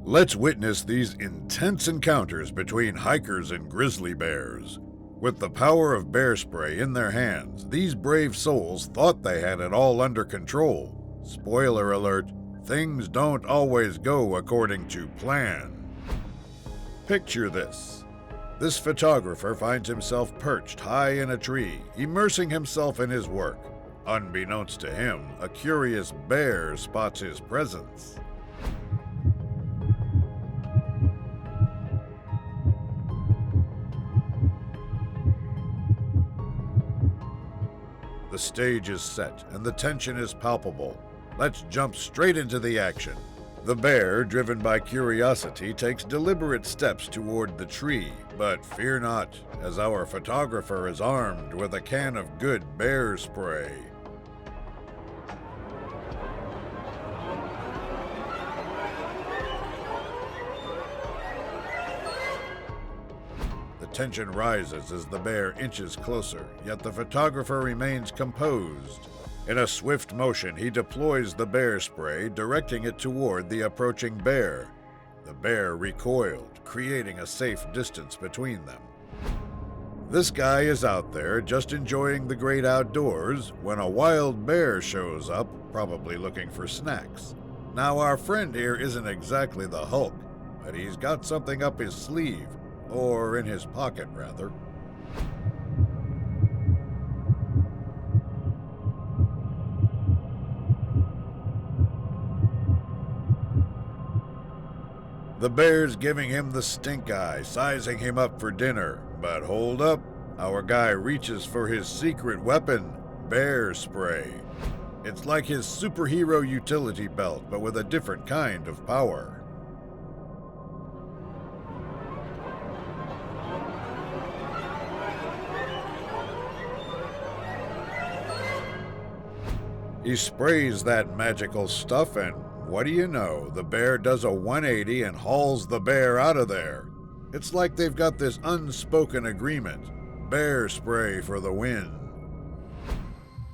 Let's witness these intense encounters between hikers and grizzly bears. With the power of bear spray in their hands, these brave souls thought they had it all under control. Spoiler alert, things don't always go according to plan. Picture this. This photographer finds himself perched high in a tree, immersing himself in his work. Unbeknownst to him, a curious bear spots his presence. The stage is set and the tension is palpable. Let's jump straight into the action. The bear, driven by curiosity, takes deliberate steps toward the tree, but fear not, as our photographer is armed with a can of good bear spray. The tension rises as the bear inches closer, yet the photographer remains composed. In a swift motion, he deploys the bear spray, directing it toward the approaching bear. The bear recoiled, creating a safe distance between them. This guy is out there just enjoying the great outdoors when a wild bear shows up, probably looking for snacks. Now, our friend here isn't exactly the Hulk, but he's got something up his sleeve, or in his pocket, rather. The bear's giving him the stink eye, sizing him up for dinner. But hold up, our guy reaches for his secret weapon, bear spray. It's like his superhero utility belt, but with a different kind of power. He sprays that magical stuff and what do you know, the bear does a 180 and hauls the bear out of there. It's like they've got this unspoken agreement. Bear spray for the win.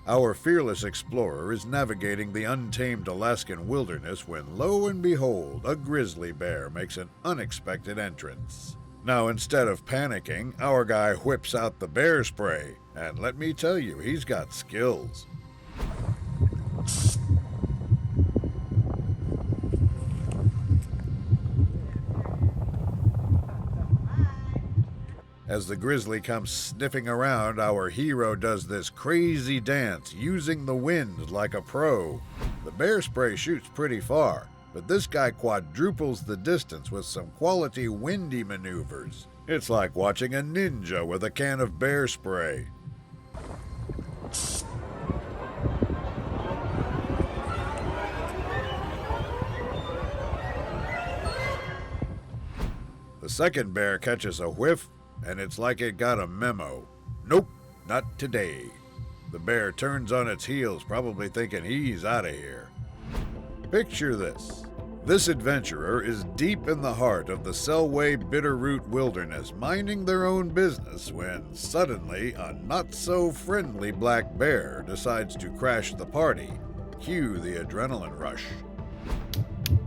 Our fearless explorer is navigating the untamed Alaskan wilderness when, lo and behold, a grizzly bear makes an unexpected entrance. Now, instead of panicking, our guy whips out the bear spray, and let me tell you, he's got skills. As the grizzly comes sniffing around, our hero does this crazy dance, using the wind like a pro. The bear spray shoots pretty far, but this guy quadruples the distance with some quality windy maneuvers. It's like watching a ninja with a can of bear spray. The second bear catches a whiff, and it's like it got a memo. Nope, not today. The bear turns on its heels, probably thinking he's out of here. Picture this. This adventurer is deep in the heart of the Selway Bitterroot Wilderness, minding their own business, when suddenly a not-so-friendly black bear decides to crash the party. Cue the adrenaline rush.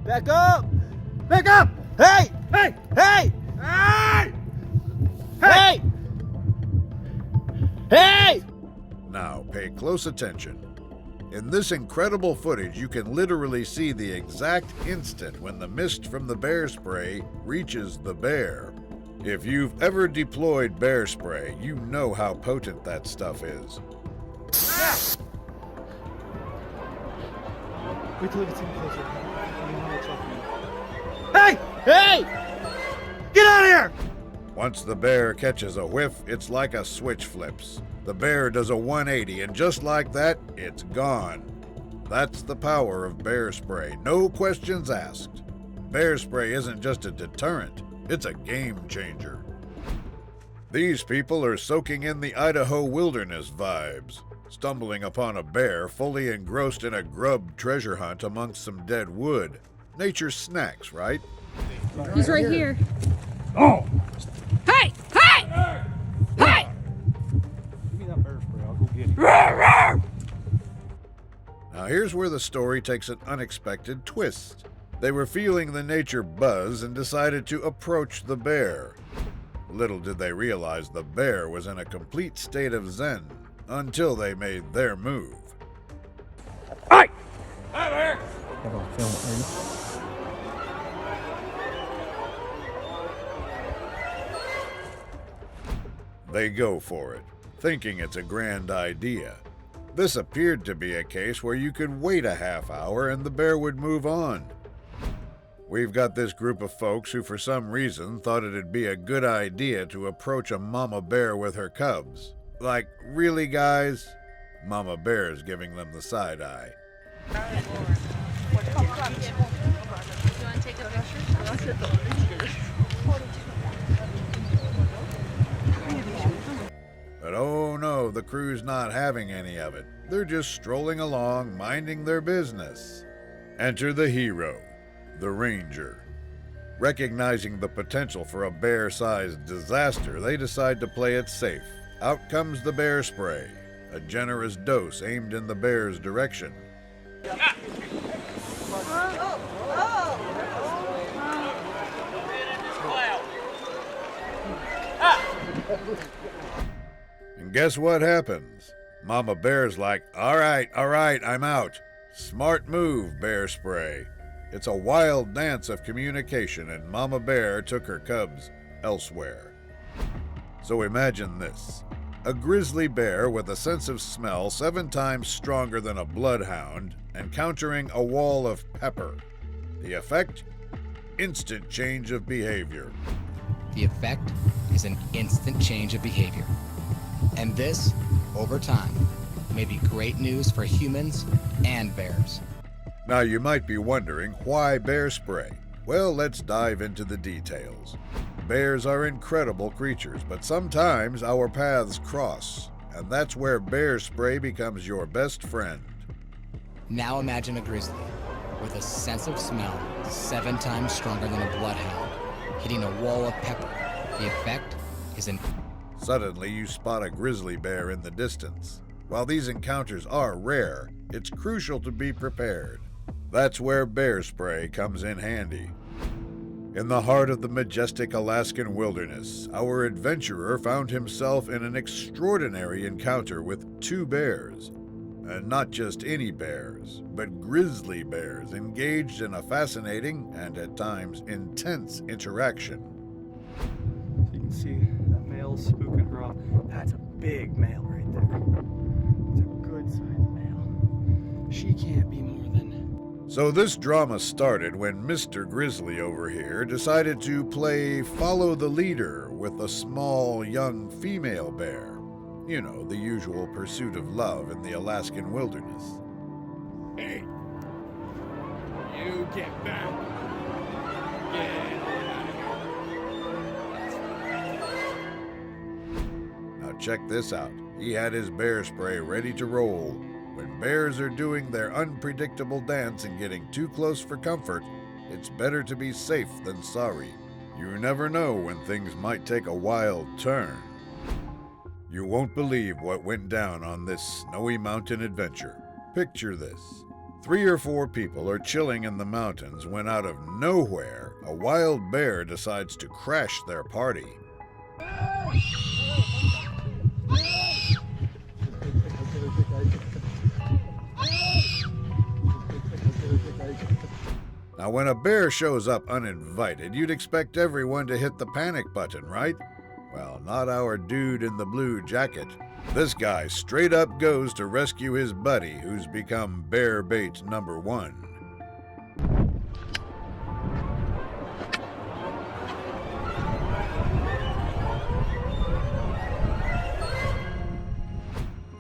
Back up! Back up! Hey! Hey! Hey! Hey! Hey! Hey! Now, pay close attention. In this incredible footage, you can literally see the exact instant when the mist from the bear spray reaches the bear. If you've ever deployed bear spray, you know how potent that stuff is. Wait till it gets even closer. I know how much left. Hey! Hey! Get out of here! Once the bear catches a whiff, it's like a switch flips. The bear does a 180, and just like that, it's gone. That's the power of bear spray. No questions asked. Bear spray isn't just a deterrent, it's a game changer. These people are soaking in the Idaho wilderness vibes, stumbling upon a bear fully engrossed in a grub treasure hunt amongst some dead wood. Nature's snacks, right? He's right here. Oh! Hey! Hey! Hey! Give me that bear spray, I'll go get it. Now here's where the story takes an unexpected twist. They were feeling the nature buzz and decided to approach the bear. Little did they realize the bear was in a complete state of zen until they made their move. Hey! Hi there! Hold on, film it, ready? They go for it, thinking it's a grand idea. This appeared to be a case where you could wait a half hour and the bear would move on. We've got this group of folks who for some reason thought it'd be a good idea to approach a mama bear with her cubs. Like, really, guys? Mama Bear's giving them the side eye. But oh no, the crew's not having any of it. They're just strolling along, minding their business. Enter the hero, the ranger. Recognizing the potential for a bear-sized disaster, they decide to play it safe. Out comes the bear spray, a generous dose aimed in the bear's direction. And guess what happens? Mama Bear's like, all right, I'm out. Smart move, bear spray. It's a wild dance of communication, and Mama Bear took her cubs elsewhere. So imagine this. A grizzly bear with a sense of smell 7 times stronger than a bloodhound, encountering a wall of pepper. The effect? Instant change of behavior. The effect is an instant change of behavior. And this, over time, may be great news for humans and bears. Now you might be wondering, why bear spray? Well, let's dive into the details. Bears are incredible creatures, but sometimes our paths cross, and that's where bear spray becomes your best friend. Now imagine a grizzly with a sense of smell 7 times stronger than a bloodhound, hitting a wall of pepper. The effect is an... Suddenly you spot a grizzly bear in the distance. While these encounters are rare, it's crucial to be prepared. That's where bear spray comes in handy. In the heart of the majestic Alaskan wilderness, our adventurer found himself in an extraordinary encounter with 2 bears. And not just any bears, but grizzly bears engaged in a fascinating and at times intense interaction. So you can see that male's spooking her off. That's a big male right there. It's a good sized male. She can't be more than... So this drama started when Mr. Grizzly over here decided to play follow the leader with a small young female bear. You know, the usual pursuit of love in the Alaskan wilderness. Hey! You get back! Get Now check this out. He had his bear spray ready to roll. When bears are doing their unpredictable dance and getting too close for comfort, it's better to be safe than sorry. You never know when things might take a wild turn. You won't believe what went down on this snowy mountain adventure. Picture this. 3 or 4 people are chilling in the mountains when out of nowhere, a wild bear decides to crash their party. Now, when a bear shows up uninvited, you'd expect everyone to hit the panic button, right? Well, not our dude in the blue jacket. This guy straight up goes to rescue his buddy, who's become bear bait number 1.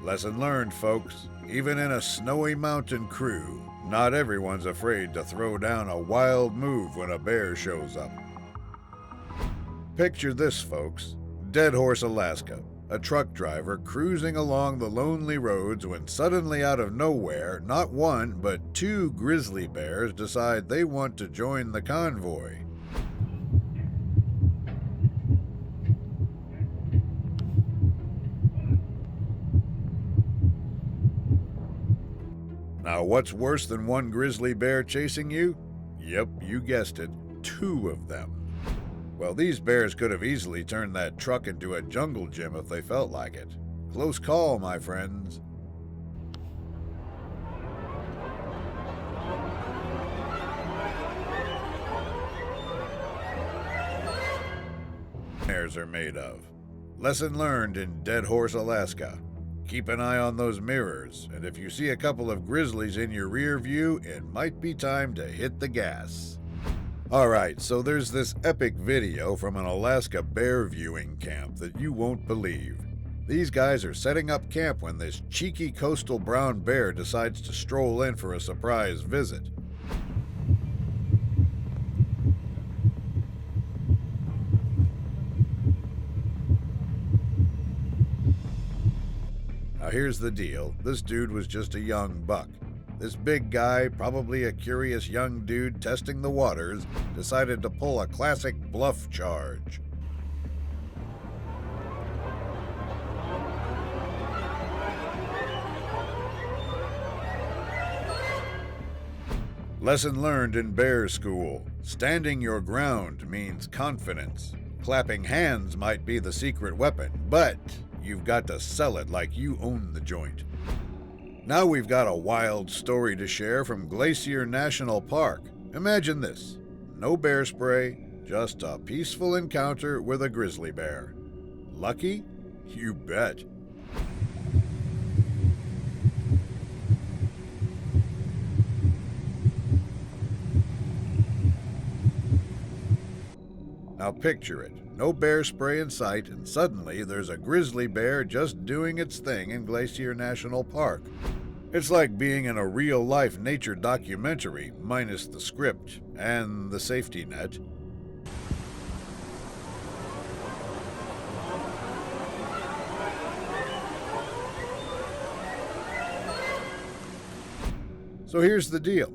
Lesson learned, folks. Even in a snowy mountain crew, not everyone's afraid to throw down a wild move when a bear shows up. Picture this, folks. Dead Horse, Alaska. A truck driver cruising along the lonely roads when suddenly out of nowhere, not 1 but 2 grizzly bears decide they want to join the convoy. Now, what's worse than 1 grizzly bear chasing you? Yep, you guessed it, 2 of them. Well, these bears could have easily turned that truck into a jungle gym if they felt like it. Close call, my friends. Bears are made of. Lesson learned in Dead Horse, Alaska. Keep an eye on those mirrors, and if you see a couple of grizzlies in your rear view, it might be time to hit the gas. Alright, so there's this epic video from an Alaska bear viewing camp that you won't believe. These guys are setting up camp when this cheeky coastal brown bear decides to stroll in for a surprise visit. Now here's the deal, this dude was just a young buck. This big guy, probably a curious young dude testing the waters, decided to pull a classic bluff charge. Lesson learned in bear school. Standing your ground means confidence. Clapping hands might be the secret weapon, but you've got to sell it like you own the joint. Now we've got a wild story to share from Glacier National Park. Imagine this. No bear spray, just a peaceful encounter with a grizzly bear. Lucky? You bet. Now picture it. No bear spray in sight, and suddenly there's a grizzly bear just doing its thing in Glacier National Park. It's like being in a real-life nature documentary, minus the script and the safety net. So here's the deal.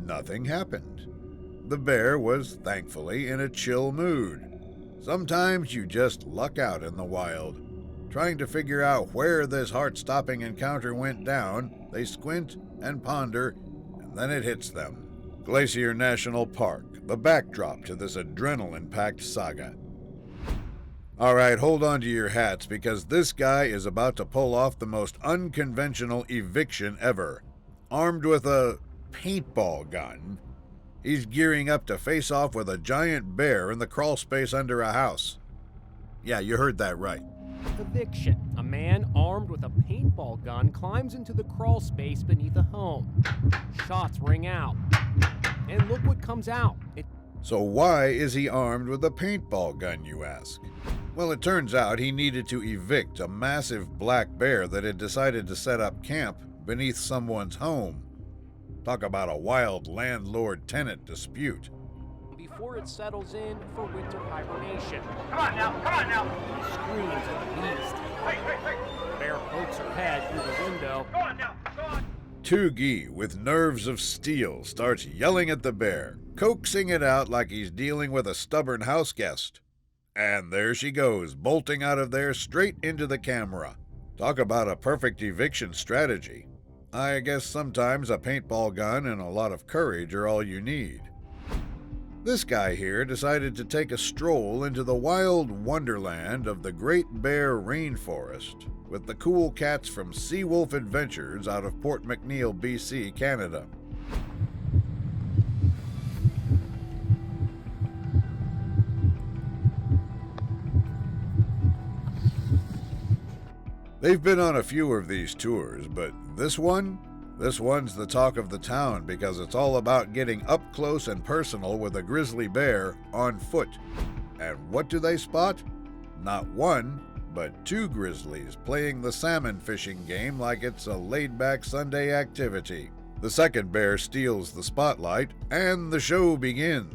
Nothing happened. The bear was, thankfully, in a chill mood. Sometimes you just luck out in the wild. Trying to figure out where this heart-stopping encounter went down, they squint and ponder, and then it hits them. Glacier National Park, the backdrop to this adrenaline-packed saga. Alright, hold on to your hats, because this guy is about to pull off the most unconventional eviction ever. Armed with a paintball gun, he's gearing up to face off with a giant bear in the crawl space under a house. Yeah, you heard that right. Eviction. A man armed with a paintball gun climbs into the crawl space beneath a home. Shots ring out. And look what comes out. So why is he armed with a paintball gun, you ask? Well, it turns out he needed to evict a massive black bear that had decided to set up camp beneath someone's home. Talk about a wild landlord-tenant dispute. Before it settles in for winter hibernation. Come on now! He screams at the beast. Hey! The bear pokes her head through the window. Go on now! Go on! Tugi, with nerves of steel, starts yelling at the bear, coaxing it out like he's dealing with a stubborn house guest. And there she goes, bolting out of there straight into the camera. Talk about a perfect eviction strategy. I guess sometimes a paintball gun and a lot of courage are all you need. This guy here decided to take a stroll into the wild wonderland of the Great Bear Rainforest with the cool cats from Seawolf Adventures out of Port McNeill, BC, Canada. They've been on a few of these tours, but this one's the talk of the town because it's all about getting up close and personal with a grizzly bear on foot. And what do they spot? Not one, but 2 grizzlies playing the salmon fishing game like it's a laid-back Sunday activity. The second bear steals the spotlight, and the show begins.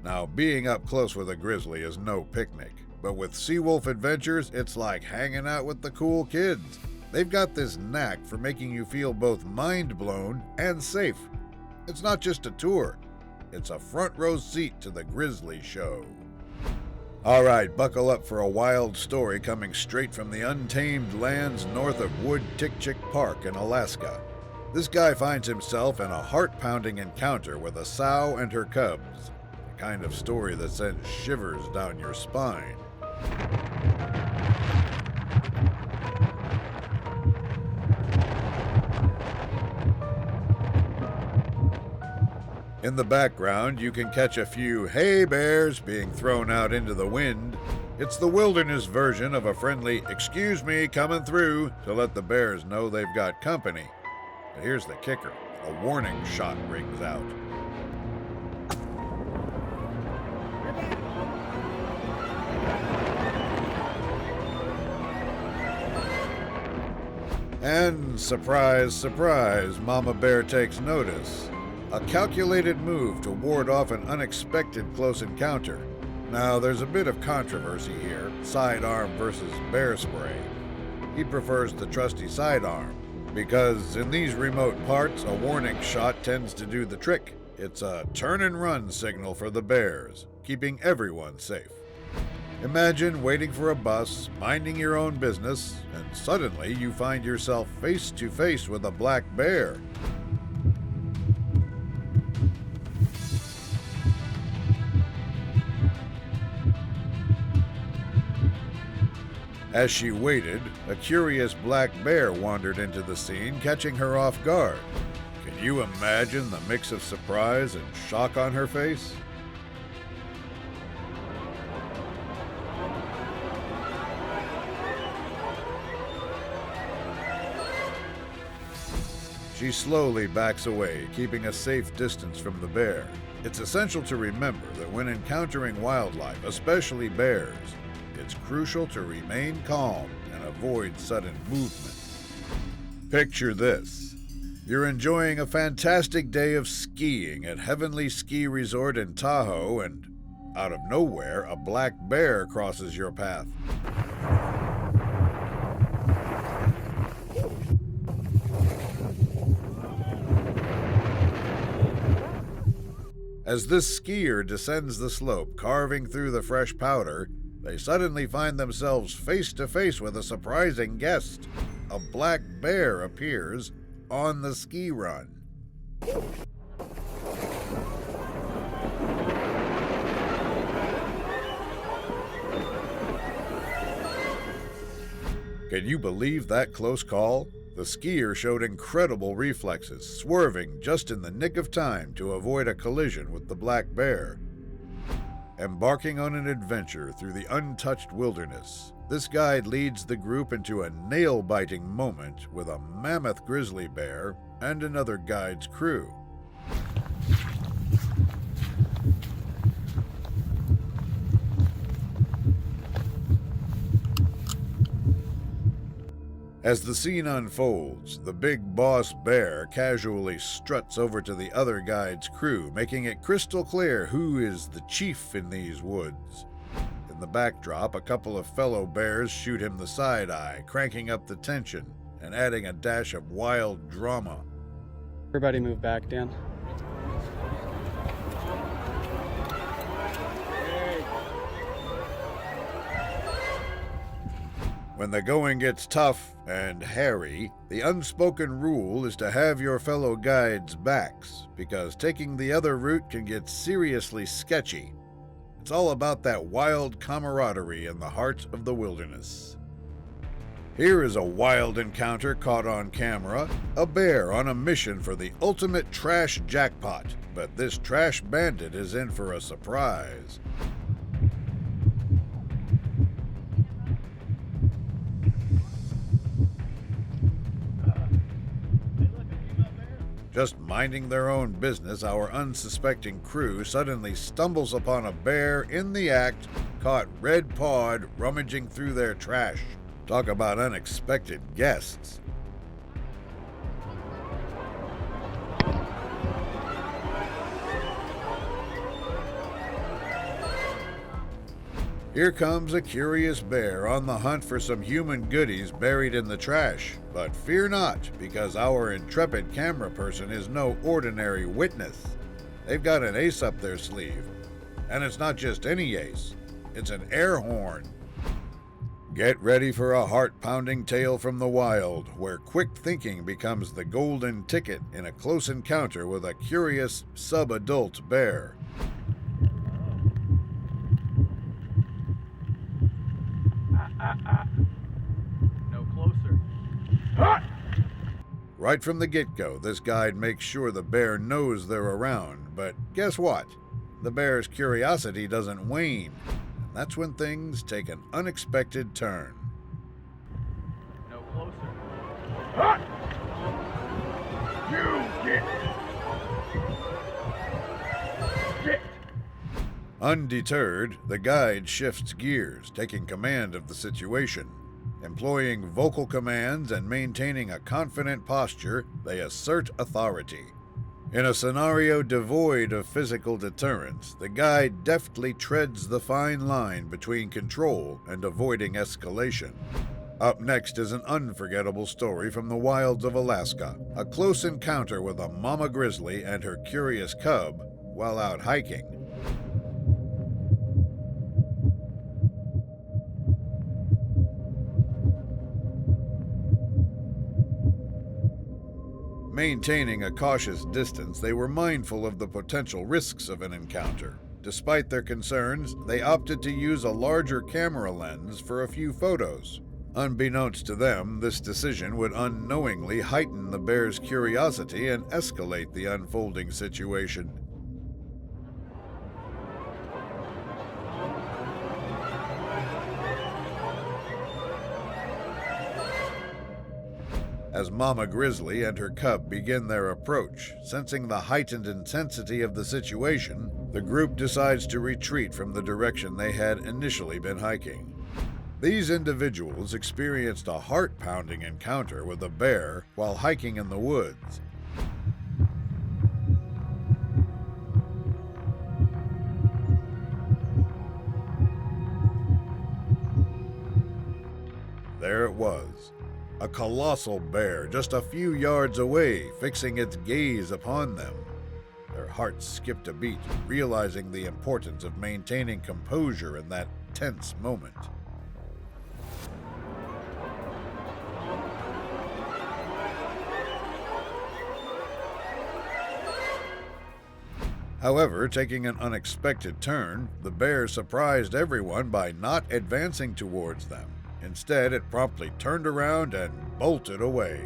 Now, being up close with a grizzly is no picnic, but with Seawolf Adventures, it's like hanging out with the cool kids. They've got this knack for making you feel both mind-blown and safe. It's not just a tour, it's a front row seat to the grizzly show. All right, buckle up for a wild story coming straight from the untamed lands north of Wood-Tikchik Park in Alaska. This guy finds himself in a heart-pounding encounter with a sow and her cubs. The kind of story that sends shivers down your spine. In the background, you can catch a few "Hey bears" being thrown out into the wind. It's the wilderness version of a friendly "excuse me" coming through to let the bears know they've got company. But here's the kicker. A warning shot rings out. And surprise, surprise, Mama Bear takes notice. A calculated move to ward off an unexpected close encounter. Now, there's a bit of controversy here, sidearm versus bear spray. He prefers the trusty sidearm, because in these remote parts, a warning shot tends to do the trick. It's a turn and run signal for the bears, keeping everyone safe. Imagine waiting for a bus, minding your own business, and suddenly you find yourself face to face with a black bear. As she waited, a curious black bear wandered into the scene, catching her off guard. Can you imagine the mix of surprise and shock on her face? She slowly backs away, keeping a safe distance from the bear. It's essential to remember that when encountering wildlife, especially bears, it's crucial to remain calm and avoid sudden movement. Picture this. You're enjoying a fantastic day of skiing at Heavenly Ski Resort in Tahoe, and out of nowhere, a black bear crosses your path. As this skier descends the slope, carving through the fresh powder, they suddenly find themselves face to face with a surprising guest. A black bear appears on the ski run. Can you believe that close call? The skier showed incredible reflexes, swerving just in the nick of time to avoid a collision with the black bear. Embarking on an adventure through the untouched wilderness, this guide leads the group into a nail-biting moment with a mammoth grizzly bear and another guide's crew. As the scene unfolds, the big boss bear casually struts over to the other guide's crew, making it crystal clear who is the chief in these woods. In the backdrop, a couple of fellow bears shoot him the side-eye, cranking up the tension and adding a dash of wild drama. Everybody move back, Dan. When the going gets tough and hairy, the unspoken rule is to have your fellow guides' backs, because taking the other route can get seriously sketchy. It's all about that wild camaraderie in the heart of the wilderness. Here is a wild encounter caught on camera, a bear on a mission for the ultimate trash jackpot, but this trash bandit is in for a surprise. Just minding their own business, our unsuspecting crew suddenly stumbles upon a bear in the act, caught red-pawed, rummaging through their trash. Talk about unexpected guests. Here comes a curious bear on the hunt for some human goodies buried in the trash. But fear not, because our intrepid camera person is no ordinary witness. They've got an ace up their sleeve. And it's not just any ace. It's an air horn. Get ready for a heart-pounding tale from the wild, where quick thinking becomes the golden ticket in a close encounter with a curious, sub-adult bear. No closer. Right from the get-go, this guide makes sure the bear knows they're around, but guess what? The bear's curiosity doesn't wane. That's when things take an unexpected turn. No closer. Undeterred, the guide shifts gears, taking command of the situation. Employing vocal commands and maintaining a confident posture, they assert authority. In a scenario devoid of physical deterrence, the guide deftly treads the fine line between control and avoiding escalation. Up next is an unforgettable story from the wilds of Alaska, a close encounter with a mama grizzly and her curious cub while out hiking. Maintaining a cautious distance, they were mindful of the potential risks of an encounter. Despite their concerns, they opted to use a larger camera lens for a few photos. Unbeknownst to them, this decision would unknowingly heighten the bear's curiosity and escalate the unfolding situation. As Mama Grizzly and her cub begin their approach, sensing the heightened intensity of the situation, the group decides to retreat from the direction they had initially been hiking. These individuals experienced a heart-pounding encounter with a bear while hiking in the woods. There it was. A colossal bear just a few yards away, fixing its gaze upon them. Their hearts skipped a beat, realizing the importance of maintaining composure in that tense moment. However, taking an unexpected turn, the bear surprised everyone by not advancing towards them. Instead, it promptly turned around and bolted away.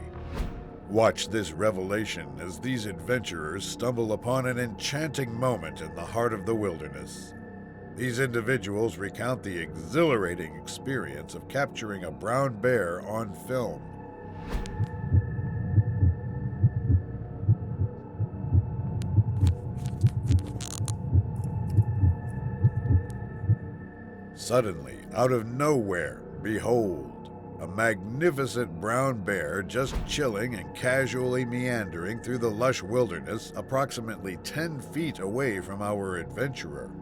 Watch this revelation as these adventurers stumble upon an enchanting moment in the heart of the wilderness. These individuals recount the exhilarating experience of capturing a brown bear on film. Suddenly, out of nowhere, behold, a magnificent brown bear just chilling and casually meandering through the lush wilderness approximately 10 feet away from our adventurer.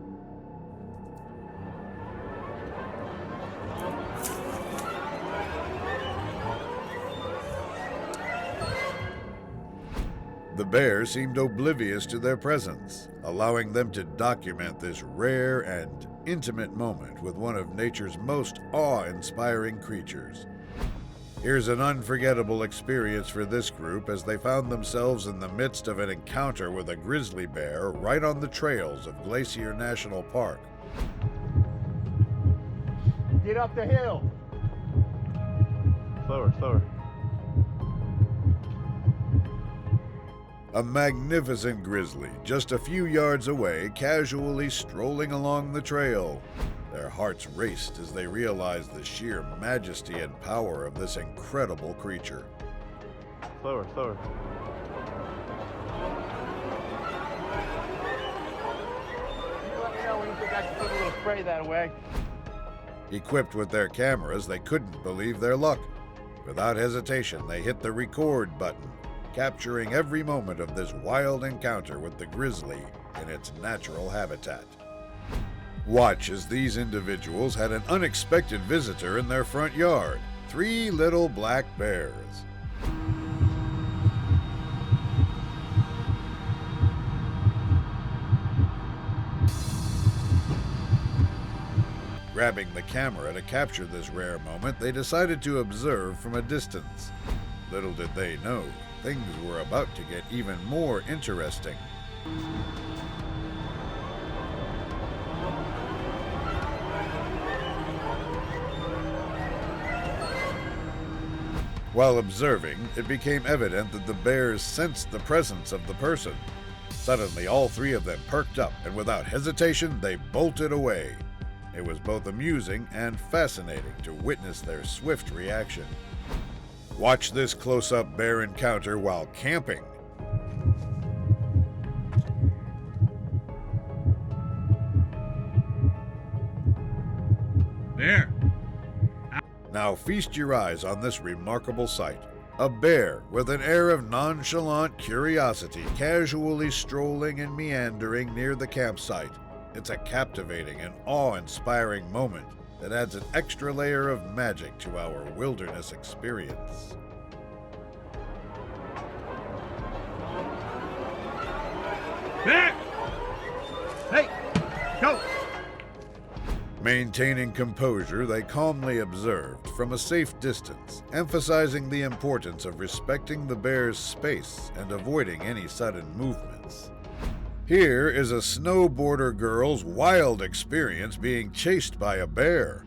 The bear seemed oblivious to their presence, allowing them to document this rare and intimate moment with one of nature's most awe-inspiring creatures. Here's an unforgettable experience for this group as they found themselves in the midst of an encounter with a grizzly bear right on the trails of Glacier National Park. Get up the hill. Slower, slower. A magnificent grizzly, just a few yards away, casually strolling along the trail. Their hearts raced as they realized the sheer majesty and power of this incredible creature. Slower, slower. You let me know when you think I should put a little spray that way. Equipped with their cameras, they couldn't believe their luck. Without hesitation, they hit the record button, capturing every moment of this wild encounter with the grizzly in its natural habitat. Watch as these individuals had an unexpected visitor in their front yard, 3 little black bears. Grabbing the camera to capture this rare moment, they decided to observe from a distance. Little did they know, things were about to get even more interesting. While observing, it became evident that the bears sensed the presence of the person. Suddenly, all three of them perked up, and without hesitation, they bolted away. It was both amusing and fascinating to witness their swift reaction. Watch this close-up bear encounter while camping. There. Now feast your eyes on this remarkable sight. A bear with an air of nonchalant curiosity casually strolling and meandering near the campsite. It's a captivating and awe-inspiring moment that adds an extra layer of magic to our wilderness experience. There! Hey! Go! Maintaining composure, they calmly observed from a safe distance, emphasizing the importance of respecting the bear's space and avoiding any sudden movements. Here is a snowboarder girl's wild experience being chased by a bear.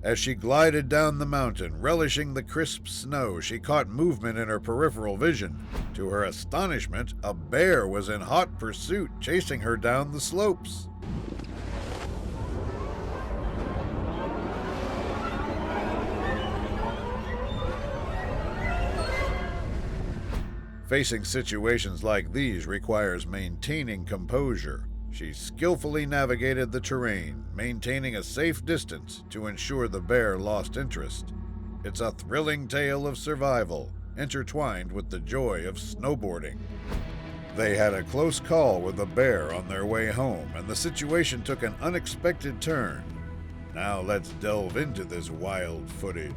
As she glided down the mountain, relishing the crisp snow, she caught movement in her peripheral vision. To her astonishment, a bear was in hot pursuit, chasing her down the slopes. Facing situations like these requires maintaining composure. She skillfully navigated the terrain, maintaining a safe distance to ensure the bear lost interest. It's a thrilling tale of survival, intertwined with the joy of snowboarding. They had a close call with the bear on their way home, and the situation took an unexpected turn. Now let's delve into this wild footage.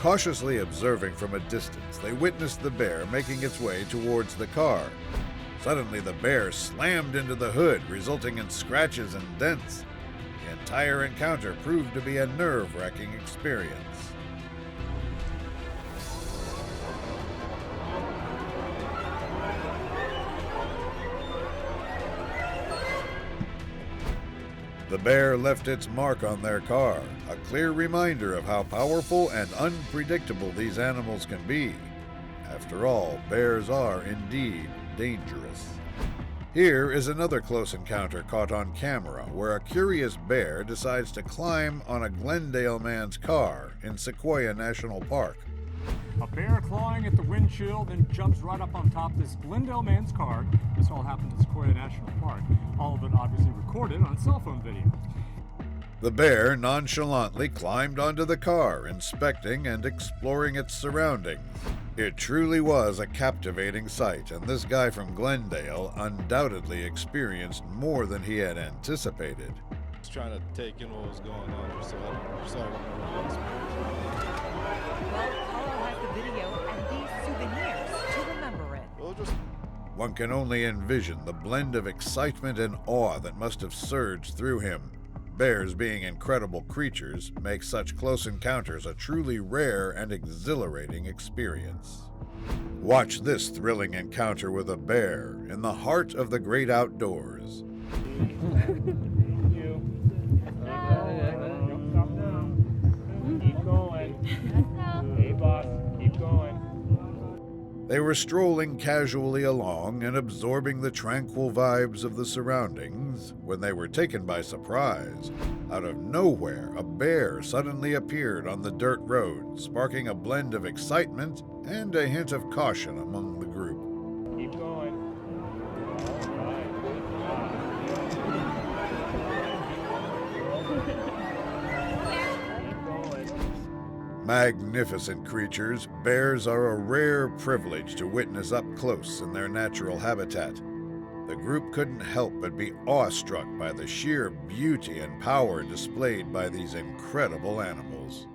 Cautiously observing from a distance, they witnessed the bear making its way towards the car. Suddenly, the bear slammed into the hood, resulting in scratches and dents. The entire encounter proved to be a nerve-wracking experience. The bear left its mark on their car, a clear reminder of how powerful and unpredictable these animals can be. After all, bears are indeed dangerous. Here is another close encounter caught on camera, where a curious bear decides to climb on a Glendale man's car in Sequoia National Park. A bear clawing at the windshield, then jumps right up on top of this Glendale man's car. This all happened at Sequoia National Park. All of it obviously recorded on cell phone video. The bear nonchalantly climbed onto the car, inspecting and exploring its surroundings. It truly was a captivating sight, and this guy from Glendale undoubtedly experienced more than he had anticipated. Just trying to take in what was going on, just so I don't know what Well, Carl has the video and these souvenirs to remember it. Well, just One can only envision the blend of excitement and awe that must have surged through him. Bears, being incredible creatures, make such close encounters a truly rare and exhilarating experience. Watch this thrilling encounter with a bear in the heart of the great outdoors. Keep going. Hey, boss, keep going. They were strolling casually along and absorbing the tranquil vibes of the surroundings when they were taken by surprise. Out of nowhere, a bear suddenly appeared on the dirt road, sparking a blend of excitement and a hint of caution among the group. Keep going. All right, good job. Keep going. Magnificent creatures, bears are a rare privilege to witness up close in their natural habitat. The group couldn't help but be awestruck by the sheer beauty and power displayed by these incredible animals.